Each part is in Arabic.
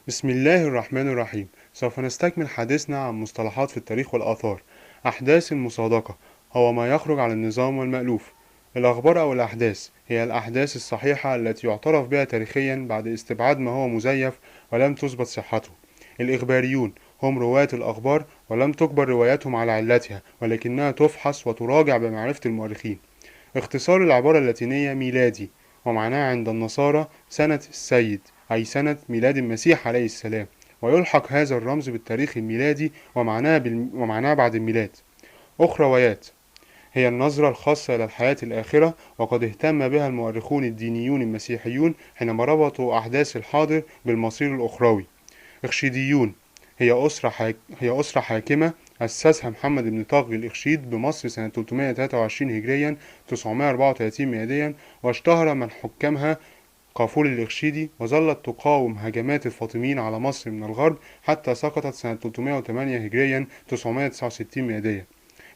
بسم الله الرحمن الرحيم. سوف نستكمل حديثنا عن مصطلحات في التاريخ والآثار. أحداث المصادقة هو ما يخرج عن النظام والمألوف. الأخبار أو الأحداث هي الأحداث الصحيحة التي يعترف بها تاريخيا بعد استبعاد ما هو مزيف ولم تثبت صحته. الإخباريون هم رواة الأخبار ولم تجبر روايتهم على علتها، ولكنها تفحص وتراجع بمعرفة المؤرخين. اختصار العبارة اللاتينية ميلادي، ومعناها عند النصارى سنة السيد، أي سنة ميلاد المسيح عليه السلام، ويلحق هذا الرمز بالتاريخ الميلادي ومعناه بعد الميلاد. أخرويات هي النظرة الخاصة إلى الحياة الآخرة، وقد اهتم بها المؤرخون الدينيون المسيحيون حينما ربطوا أحداث الحاضر بالمصير الأخروي. إخشيديون هي أسرة حاكمة أسسها محمد بن طاغي الإخشيد بمصر سنة 323 هجريا 934 ميلاديا، واشتهر من حكمها قافور الإخشيدي، وظلت تقاوم هجمات الفاطميين على مصر من الغرب حتى سقطت سنة 308 هجريا 969 ميلاديا.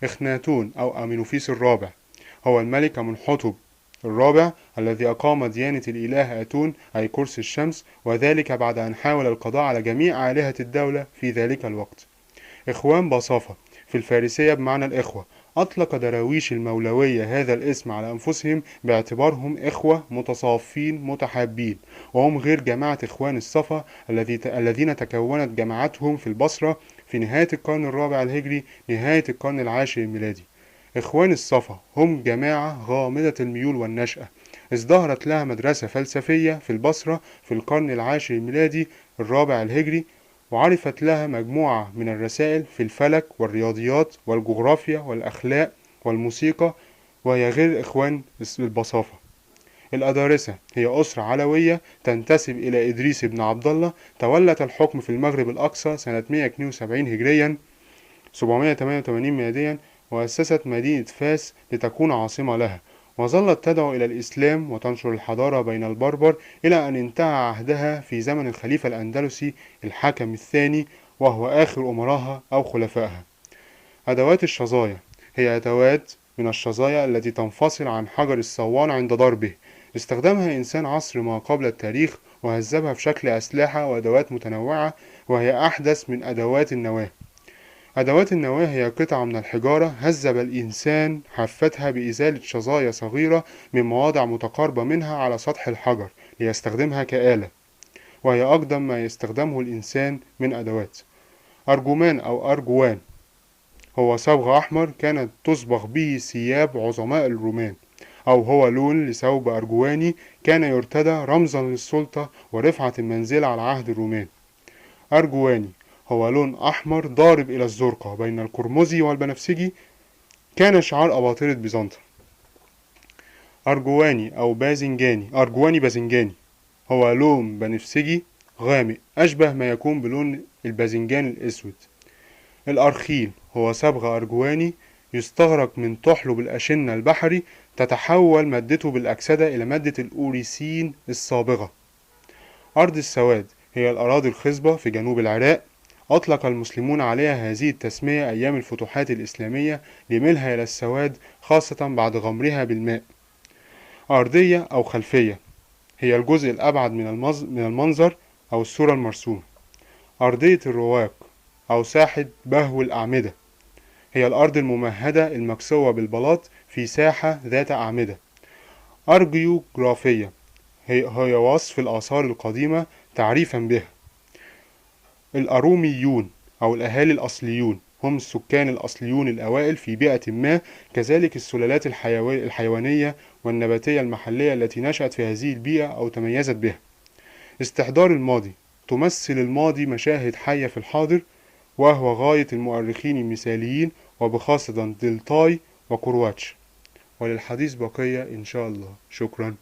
إخناتون أو أمينوفيس الرابع هو الملك أمنحتب الرابع الذي أقام ديانة الإله آتون أي كرسي الشمس، وذلك بعد أن حاول القضاء على جميع آلهة الدولة في ذلك الوقت. إخوان بصافة في الفارسية بمعنى الإخوة. أطلق دراويش المولوية هذا الاسم على أنفسهم باعتبارهم إخوة متصافين متحابين، وهم غير جماعة إخوان الصفا الذين تكونت جماعتهم في البصرة في نهاية القرن الرابع الهجري نهاية القرن العاشر الميلادي. إخوان الصفا هم جماعة غامضة الميول والنشأة، ازدهرت لها مدرسة فلسفية في البصرة في القرن العاشر الميلادي الرابع الهجري، وعرفت لها مجموعة من الرسائل في الفلك والرياضيات والجغرافيا والأخلاق والموسيقى، وهي غير إخوان البصافة. الأدارسة هي أسرة علوية تنتسب إلى إدريس بن عبد الله، تولت الحكم في المغرب الأقصى سنة 172 هجريا 788 ميلاديا، وأسست مدينة فاس لتكون عاصمة لها، وظلت تدعو إلى الإسلام وتنشر الحضارة بين البربر إلى أن انتهى عهدها في زمن الخليفة الأندلسي الحكم الثاني، وهو آخر أمراها أو خلفائها. أدوات الشظايا هي أدوات من الشظايا التي تنفصل عن حجر الصوان عند ضربه، استخدمها إنسان عصر ما قبل التاريخ وهذبها في شكل أسلحة وأدوات متنوعة، وهي أحدث من أدوات النواة. أدوات النواة هي قطعة من الحجارة هذب الإنسان حافتها بإزالة شظايا صغيرة من مواضع متقاربة منها على سطح الحجر ليستخدمها كآلة، وهي أقدم ما يستخدمه الإنسان من أدوات. أرجمان أو أرجوان هو صبغ أحمر كانت تصبغ به ثياب عظماء الرومان، أو هو لون لثوب أرجواني كان يرتدى رمزا للسلطة ورفعة المنزلة على عهد الرومان. أرجواني هو لون أحمر ضارب إلى الزرقة بين القرمزي والبنفسجي، كان شعار أباطرة بيزنطة. أرجواني أو أرجواني باذنجاني هو لون بنفسجي غامق أشبه ما يكون بلون الباذنجان الأسود. الأرخيل هو صبغة أرجواني يستغرق من تحلب الأشنة البحري، تتحول مادته بالأكسدة إلى مادة الأوريسين الصابغة. أرض السواد هي الأراضي الخصبة في جنوب العراق، أطلق المسلمون عليها هذه التسمية أيام الفتوحات الإسلامية لميلها إلى السواد خاصة بعد غمرها بالماء. أرضية أو خلفية هي الجزء الأبعد من المنظر أو الصورة المرسومة. أرضية الرواق أو ساحة بهو الأعمدة هي الأرض الممهدة المكسوة بالبلاط في ساحة ذات أعمدة. أرجيوغرافية هي وصف الآثار القديمة تعريفا بها. الأروميون أو الأهالي الأصليون هم السكان الأصليون الأوائل في بيئة ما، كذلك السلالات الحيوانية والنباتية المحلية التي نشأت في هذه البيئة أو تميزت بها. استحضار الماضي تمثل الماضي مشاهد حية في الحاضر، وهو غاية المؤرخين المثاليين وبخاصة دلتاي وكرواتش. وللحديث بقية إن شاء الله. شكرا.